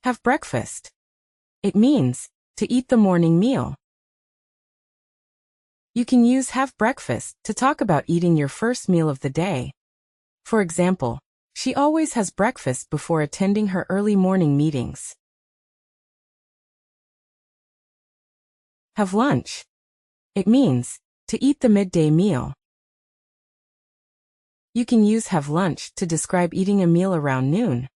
Have breakfast. It means to eat the morning meal. You can use have breakfast to talk about eating your first meal of the day. For example, she always has breakfast before attending her early morning meetings. Have lunch. It means to eat the midday meal. You can use have lunch to describe eating a meal around noon.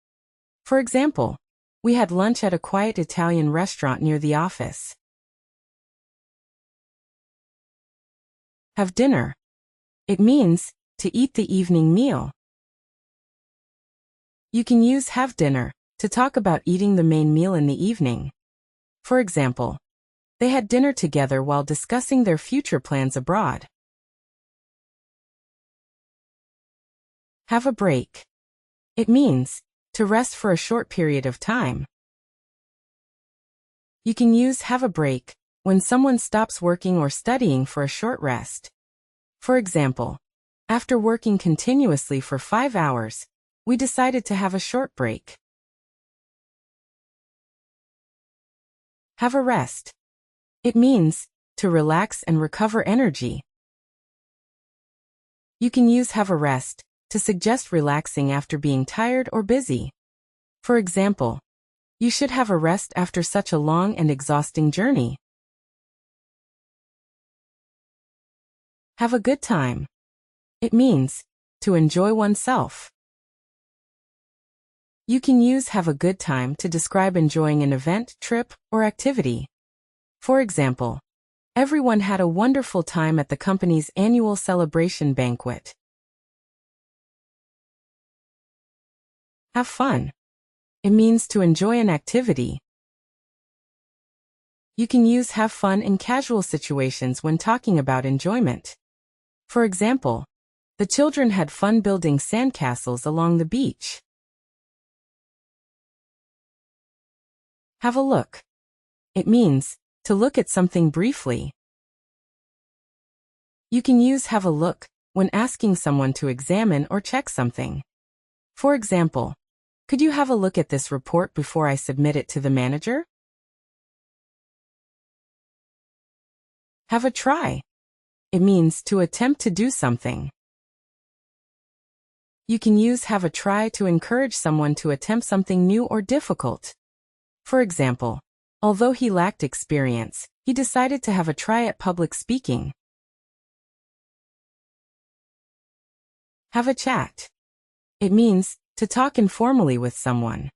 For example, we had lunch at a quiet Italian restaurant near the office. Have dinner. It means to eat the evening meal. You can use have dinner to talk about eating the main meal in the evening. For example, they had dinner together while discussing their future plans abroad. Have a break. It means to rest for a short period of time. You can use have a break when someone stops working or studying for a short rest. For example, after working continuously for 5 hours, we decided to have a short break. Have a rest. It means to relax and recover energy. You can use have a rest to suggest relaxing after being tired or busy. For example, you should have a rest after such a long and exhausting journey. Have a good time. It means to enjoy oneself. You can use have a good time to describe enjoying an event, trip, or activity. For example, everyone had a wonderful time at the company's annual celebration banquet. Have fun. It means to enjoy an activity. You can use have fun in casual situations when talking about enjoyment. For example, the children had fun building sandcastles along the beach. Have a look. It means to look at something briefly. You can use have a look when asking someone to examine or check something. For example, could you have a look at this report before I submit it to the manager? Have a try. It means to attempt to do something. You can use have a try to encourage someone to attempt something new or difficult. For example, although he lacked experience, he decided to have a try at public speaking. Have a chat. It means to talk informally with someone.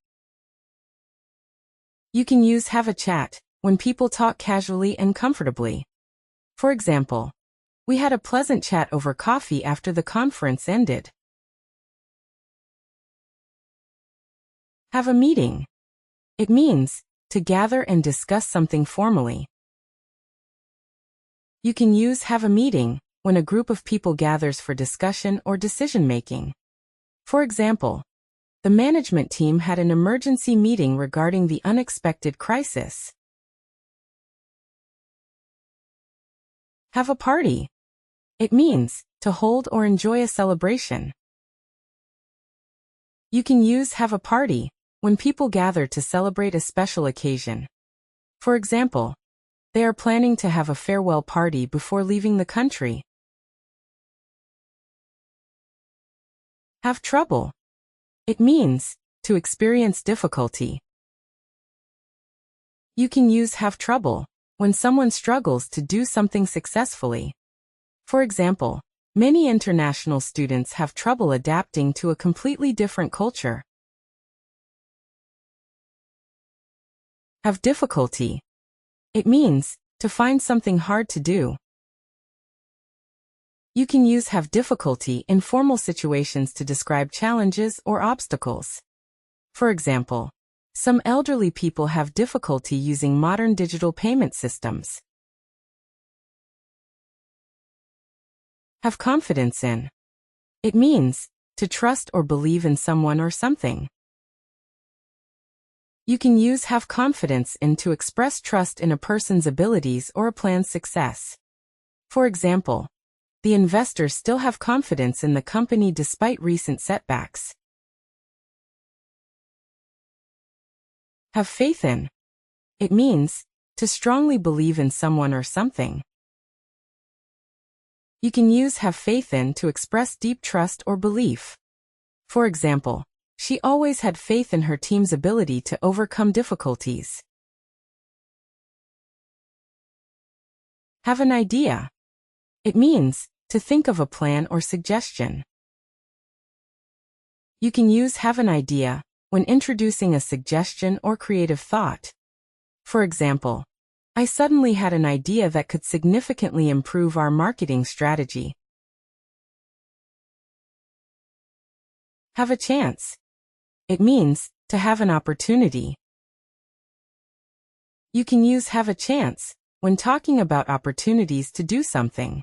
You can use have a chat when people talk casually and comfortably. For example, we had a pleasant chat over coffee after the conference ended. Have a meeting. It means to gather and discuss something formally. You can use have a meeting when a group of people gathers for discussion or decision-making. For example, the management team had an emergency meeting regarding the unexpected crisis. Have a party. It means to hold or enjoy a celebration. You can use have a party when people gather to celebrate a special occasion. For example, they are planning to have a farewell party before leaving the country. Have trouble. It means to experience difficulty. You can use have trouble when someone struggles to do something successfully. For example, many international students have trouble adapting to a completely different culture. Have difficulty. It means to find something hard to do. You can use have difficulty in formal situations to describe challenges or obstacles. For example, some elderly people have difficulty using modern digital payment systems. Have confidence in. It means to trust or believe in someone or something. You can use have confidence in to express trust in a person's abilities or a plan's success. For example, the investors still have confidence in the company despite recent setbacks. Have faith in. It means to strongly believe in someone or something. You can use have faith in to express deep trust or belief. For example, she always had faith in her team's ability to overcome difficulties. Have an idea. It means to think of a plan or suggestion. You can use have an idea when introducing a suggestion or creative thought. For example, I suddenly had an idea that could significantly improve our marketing strategy. Have a chance. It means to have an opportunity. You can use have a chance when talking about opportunities to do something.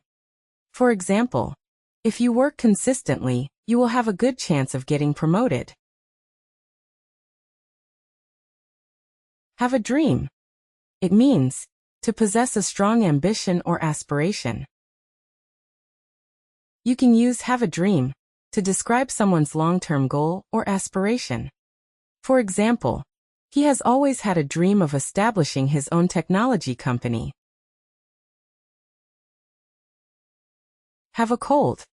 For example, if you work consistently, you will have a good chance of getting promoted. Have a dream. It means to possess a strong ambition or aspiration. You can use have a dream to describe someone's long-term goal or aspiration. For example, he has always had a dream of establishing his own technology company. Have a cold.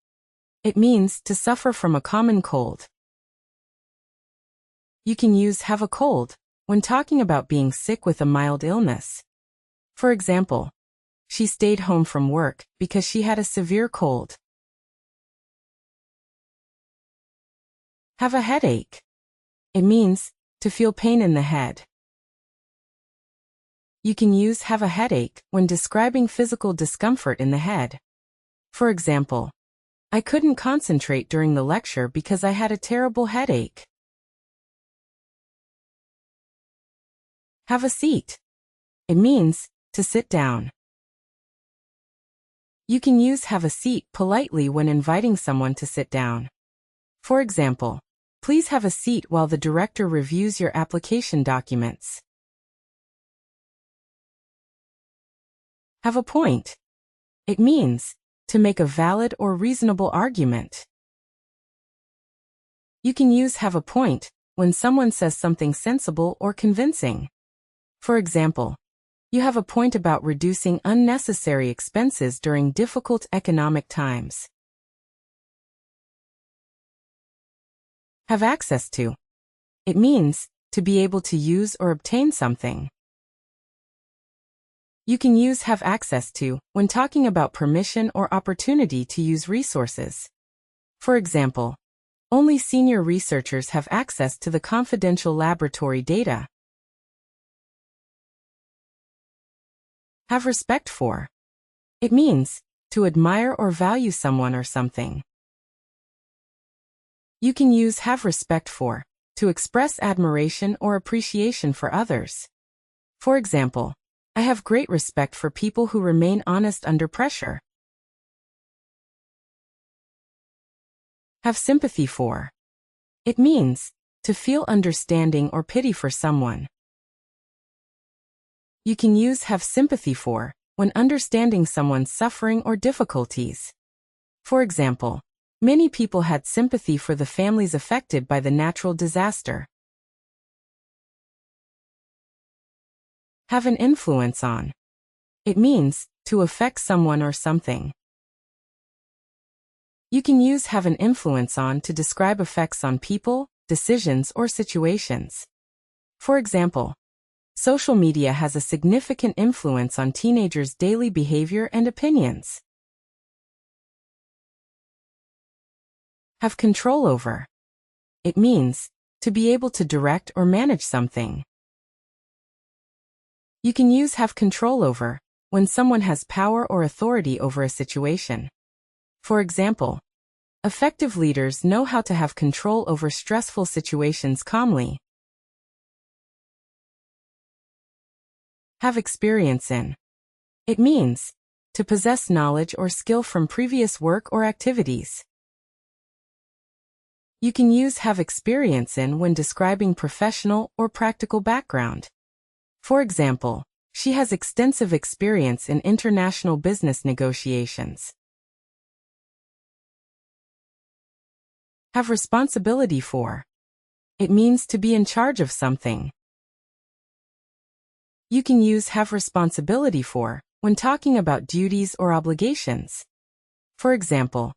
It means to suffer from a common cold. You can use have a cold when talking about being sick with a mild illness. For example, she stayed home from work because she had a severe cold. Have a headache. It means to feel pain in the head. You can use have a headache when describing physical discomfort in the head. For example, I couldn't concentrate during the lecture because I had a terrible headache. Have a seat. It means to sit down. You can use have a seat politely when inviting someone to sit down. For example, please have a seat while the director reviews your application documents. Have a point. It means to make a valid or reasonable argument. You can use have a point when someone says something sensible or convincing. For example, you have a point about reducing unnecessary expenses during difficult economic times. Have access to. It means to be able to use or obtain something. You can use have access to when talking about permission or opportunity to use resources. For example, only senior researchers have access to the confidential laboratory data. Have respect for. It means to admire or value someone or something. You can use have respect for to express admiration or appreciation for others. For example, I have great respect for people who remain honest under pressure. Have sympathy for. It means to feel understanding or pity for someone. You can use have sympathy for when understanding someone's suffering or difficulties. For example, many people had sympathy for the families affected by the natural disaster. Have an influence on. It means to affect someone or something. You can use have an influence on to describe effects on people, decisions, or situations. For example, social media has a significant influence on teenagers' daily behavior and opinions. Have control over. It means to be able to direct or manage something. You can use have control over when someone has power or authority over a situation. For example, effective leaders know how to have control over stressful situations calmly. Have experience in. It means to possess knowledge or skill from previous work or activities. You can use have experience in when describing professional or practical background. For example, she has extensive experience in international business negotiations. Have responsibility for. It means to be in charge of something. You can use have responsibility for when talking about duties or obligations. For example,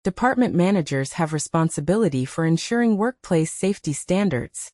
department managers have responsibility for ensuring workplace safety standards.